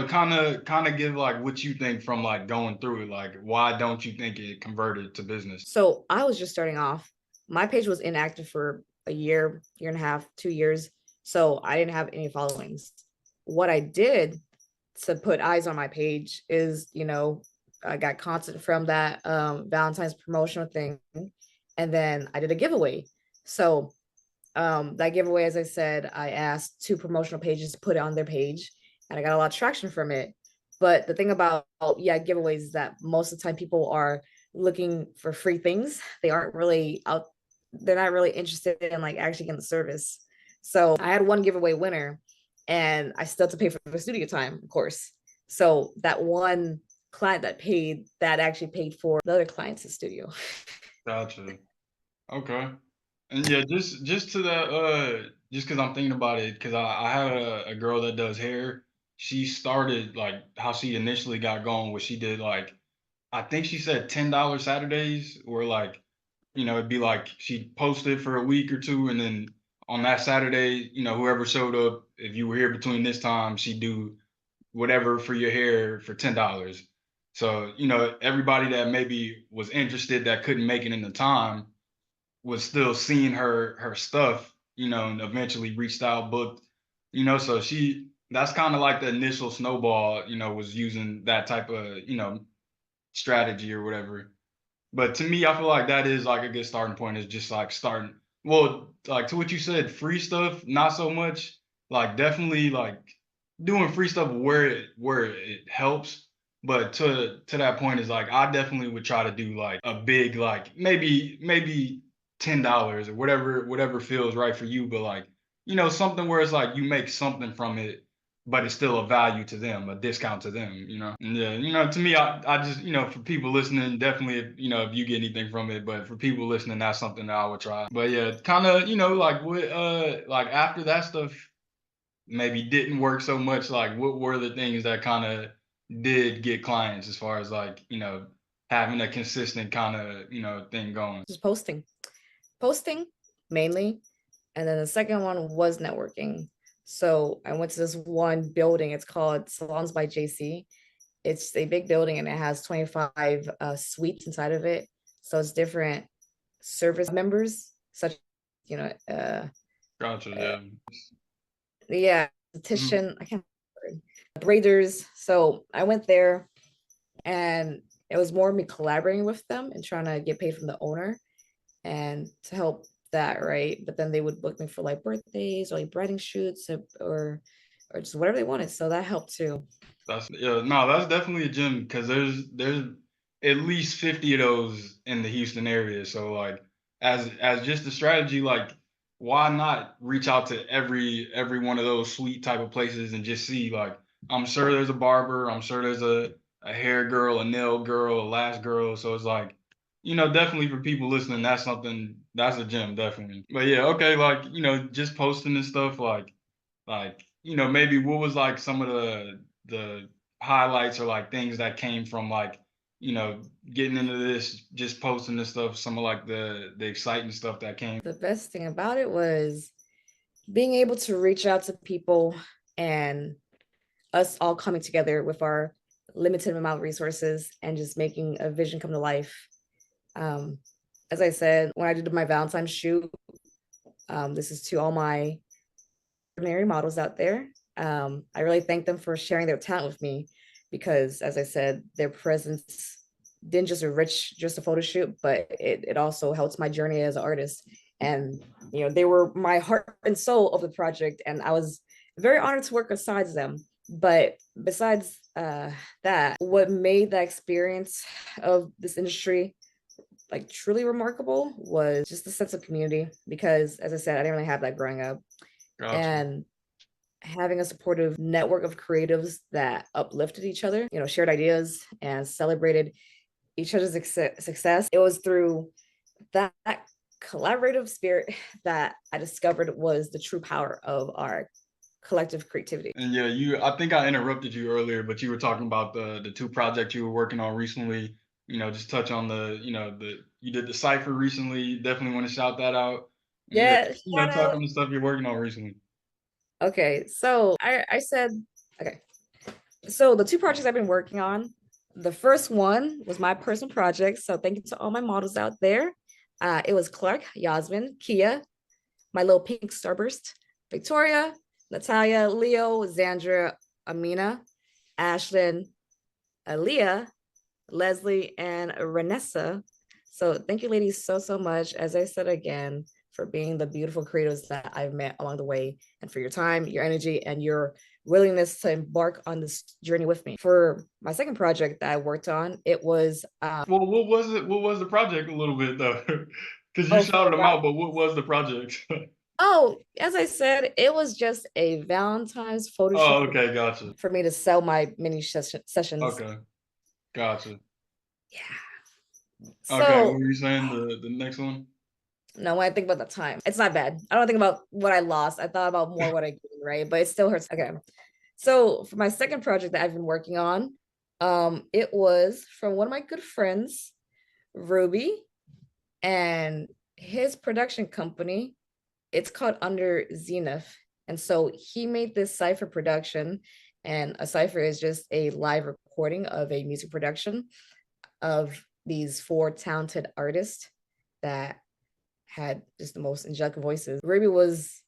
kind of give like what you think from like going through it. Like, why don't you think it converted to business? So I was just starting off. My page was inactive for a year and a half, 2 years. So I didn't have any followings. What I did to put eyes on my page is, I got content from that Valentine's promotional thing. And then I did a giveaway. So that giveaway, as I said, I asked two promotional pages to put it on their page, and I got a lot of traction from it. But the thing about, yeah, giveaways is that most of the time people are looking for free things. They aren't really out, they're not really interested in like actually getting the service. So I had one giveaway winner and I still had to pay for the studio time, of course. So that one client that paid, that actually paid for the other clients in studio. Gotcha. Okay. And yeah, just to that, just because I'm thinking about it, because I had a girl that does hair. She started like how she initially got going, was she did like I think she said $10 Saturdays, or like it'd be like she'd post it for a week or two, and then on that Saturday, whoever showed up, if you were here between this time, she'd do whatever for your hair for $10. So, everybody that maybe was interested that couldn't make it in the time was still seeing her stuff, and eventually reached out, booked, so that's kind of like the initial snowball, was using that type of, strategy or whatever. But to me, I feel like that is like a good starting point, is just like starting. Well, like to what you said, free stuff, not so much. Like definitely like doing free stuff where it helps. But to that point is like I definitely would try to do like a big like maybe $10 or whatever feels right for you. But like something where it's like you make something from it, but it's still a value to them, a discount to them. And yeah, to me, I just, for people listening, definitely, if you get anything from it, but for people listening, that's something that I would try. But yeah, kind of, like what, like after that stuff maybe didn't work so much, like what were the things that kind of did get clients as far as like, having a consistent kind of, thing going? Just posting mainly. And then the second one was networking. So I went to this one building. It's called Salons by JC. It's a big building and it has 25 suites inside of it. So it's different service members, such, you know, uh, Gotcha, uh yeah. yeah, Mhm. esthetician, I can't remember, braiders. So I went there and it was more me collaborating with them and trying to get paid from the owner and to help that, right? But then they would book me for like birthdays or like bridal shoots or just whatever they wanted. So that helped too. That's yeah, no, that's definitely a gym because there's at least 50 of those in the Houston area. So like as just a strategy, like why not reach out to every one of those sweet type of places and just see, like, I'm sure there's a barber, I'm sure there's a hair girl, a nail girl, a lash girl. So it's like, definitely for people listening, that's something that's a gem, definitely. But yeah, okay, like, just posting this stuff, like, maybe what was like some of the highlights or like things that came from like, getting into this, just posting this stuff, some of like the exciting stuff that came. The best thing about it was being able to reach out to people and us all coming together with our limited amount of resources and just making a vision come to life. Um, as I said, when I did my Valentine's shoot, this is to all my ordinary models out there. I really thank them for sharing their talent with me because, as I said, their presence didn't just enrich just a photo shoot, but it also helps my journey as an artist. And they were my heart and soul of the project, and I was very honored to work besides them. But besides that, what made that experience of this industry like truly remarkable was just the sense of community. Because, as I said, I didn't really have that growing up, Gotcha. and having a supportive network of creatives that uplifted each other, shared ideas and celebrated each other's success. It was through that collaborative spirit that I discovered was the true power of our collective creativity. And yeah, I think I interrupted you earlier, but you were talking about the two projects you were working on recently. Just touch on the you did the cipher recently. Definitely want to shout that out. And yeah, Yeah, just, shout talk out. on the stuff you're working on recently. Okay, so I said, okay, so the two projects I've been working on, the first one was my personal project. So thank you to all my models out there. It was Clark, Yasmin, Kia, my little pink starburst, Victoria, Natalia, Leo, Zandra, Amina, Ashlyn, Aaliyah, Leslie, and Renessa. So thank you, ladies, so much. As I said again, for being the beautiful creatives that I've met along the way, and for your time, your energy, and your willingness to embark on this journey with me. For my second project that I worked on, it was Well, what was it? What was the project a little bit though? Because you oh shouted them out, but what was the project? as I said, it was just a Valentine's photo shoot Oh, okay, gotcha. for me to sell my mini sessions. Okay, gotcha. Yeah. Okay, what So were you saying? The next one? no, when I think about the time, it's not bad. I don't think about what I lost. I thought about more what I gained, right? But it still hurts. Okay. So for my second project that I've been working on, it was from one of my good friends, Ruby, and his production company. It's called Under Zenith. And so he made this cipher production, and a cipher is just a live recording of a music production of these four talented artists that had just the most angelic voices. Ruby was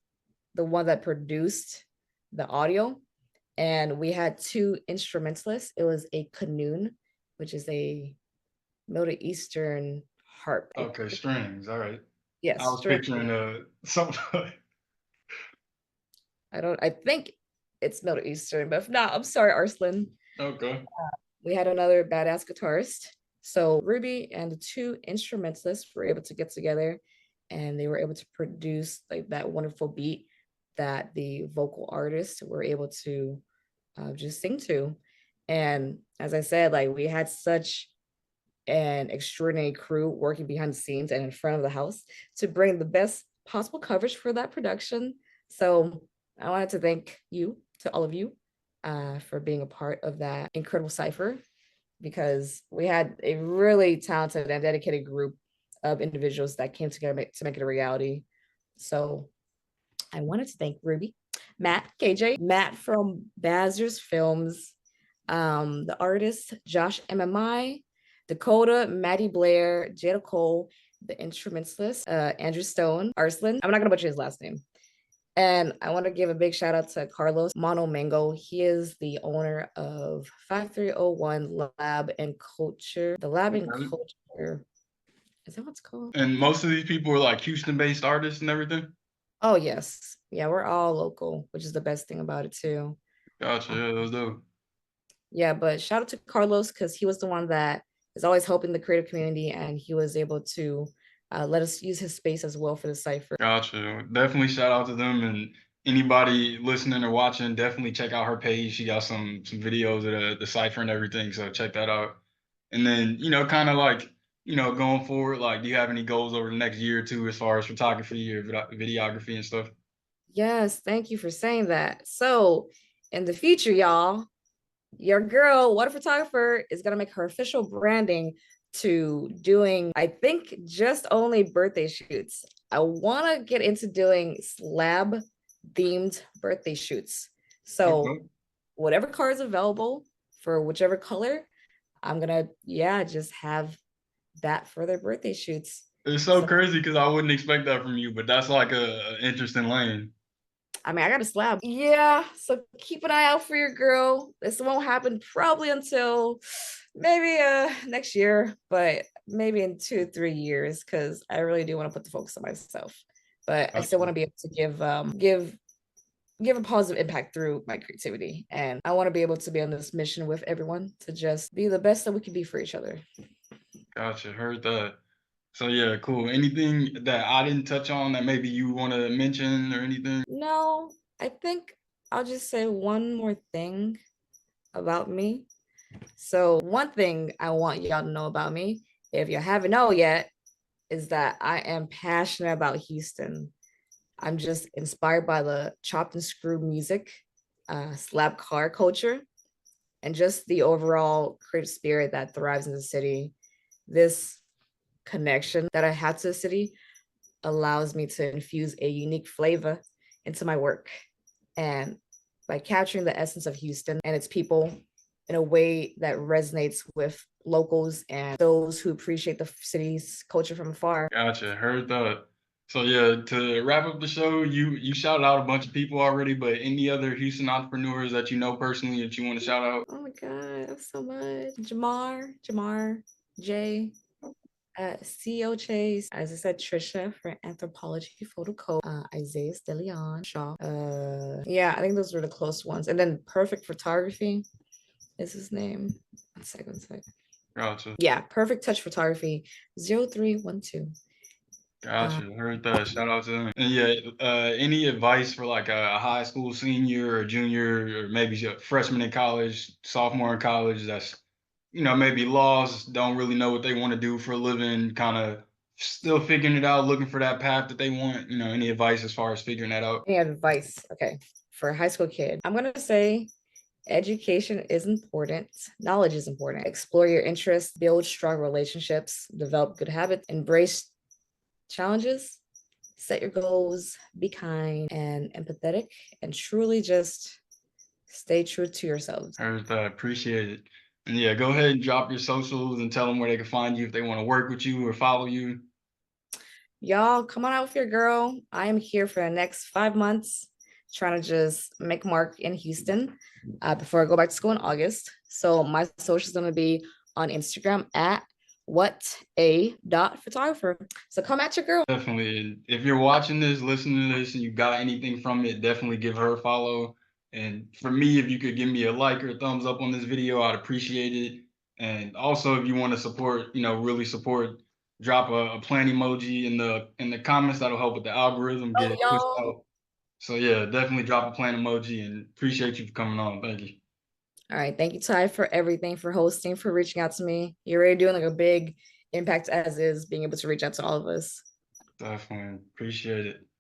the one that produced the audio, and we had two instrumentalists. It was a qanun, which is a Middle Eastern harp. Okay, strings. All right. I Yes, was string. picturing something. I think it's Middle Eastern, but if not, I'm sorry, Arslan. Okay. We had another badass guitarist. So Ruby and the two instrumentalists were able to get together, and they were able to produce like that wonderful beat that the vocal artists were able to just sing to. And as I said, like we had such an extraordinary crew working behind the scenes and in front of the house to bring the best possible coverage for that production. So I wanted to thank you, to all of you, for being a part of that incredible cipher, because we had a really talented and dedicated group of individuals that came together to make it a reality. So I wanted to thank Ruby, Matt, KJ, Matt from Bazers Films, the artist Josh MMI, Dakota, Maddie Blair, Jada Cole, the instrumentalist, Andrew Stone, Arslan. I'm not gonna butcher his last name. And I want to give a big shout out to Carlos Mono Mango. He is the owner of 5301 Lab and Culture. The Lab and Okay. Culture, is that what it's called? And most of these people are like Houston-based artists and everything. Oh, yes. Yeah, we're all local, which is the best thing about it, too. Gotcha. Yeah, those do. Yeah, but shout out to Carlos because he was the one that is always helping the creative community, and he was able to let us use his space as well for the cipher. Gotcha. Definitely shout out to them, and anybody listening or watching, definitely check out her page. She got some videos of the cipher and everything, so check that out. And then, kind of like, going forward, like, do you have any goals over the next year or two as far as photography or videography and stuff? Yes, thank you for saying that. So in the future, y'all, your girl, Water Photographer, is gonna make her official branding to doing, I think, just only birthday shoots. I want to get into doing slab themed birthday shoots. So Okay. whatever car is available for whichever color, I'm gonna, yeah, just have that for their birthday shoots. It's so So crazy because I wouldn't expect that from you, but that's like a interesting lane. I mean, I got a slab. Yeah, so keep an eye out for your girl. This won't happen probably until maybe next year, but maybe in 2 3 years, because I really do want to put the focus on myself. But I still want Gotcha. to be able to give a positive impact through my creativity. And I want to be able to be on this mission with everyone to just be the best that we can be for each other. Gotcha. Heard that. So yeah, cool. Anything that I didn't touch on that maybe you want to mention or anything? No, I think I'll just say one more thing about me. So, one thing I want y'all to know about me, if you haven't know yet, is that I am passionate about Houston. I'm just inspired by the chopped and screw music, slap car culture, and just the overall creative spirit that thrives in the city. This connection that I have to the city allows me to infuse a unique flavor into my work. And by capturing the essence of Houston and its people in a way that resonates with locals and those who appreciate the city's culture from afar. Gotcha. Heard that. So yeah, to wrap up the show, you shouted out a bunch of people already, but any other Houston entrepreneurs that you know personally that you want to shout out? Oh my God, that's so much. Jamar, Jay, CEO Chase, as I said, Trisha for Anthropology Photo Code, Isaiah Stelion, Shaw. Yeah, I think those were the close ones. And then Perfect Photography is his name. One second. Gotcha. Yeah, Perfect Touch Photography 0312. Gotcha. Heard that. Shout out to them. And yeah, any advice for like a high school senior or junior or maybe a freshman in college, sophomore in college that's, maybe lost, don't really know what they want to do for a living, kind of still figuring it out, looking for that path that they want, any advice as far as figuring that out? Any advice? Okay, for a high school kid, I'm gonna say education is important, knowledge is important. Explore your interests, build strong relationships, develop good habits, embrace challenges, set your goals, be kind and empathetic, and truly just stay true to yourselves. Heard that. Appreciate it. And yeah, go ahead and drop your socials and tell them where they can find you if they want to work with you or follow you. Y'all, come on out with your girl. I am here for the next 5 months, trying to just make mark in Houston before I go back to school in August. So my social is going to be on Instagram at what_a_photographer. So come at your girl. Definitely. And if you're watching this, listening to this, and you got anything from it, definitely give her a follow. And for me, if you could give me a like or a thumbs up on this video, I'd appreciate it. And also, if you want to support, really support, drop a plant emoji in the comments. That'll help with the algorithm get Oh, it pushed y'all. out. So yeah, definitely drop a plant emoji and appreciate you for coming on. Thank you. All right. Thank you, Ty, for everything, for hosting, for reaching out to me. You're already doing like a big impact as is, being able to reach out to all of us. Definitely appreciate it.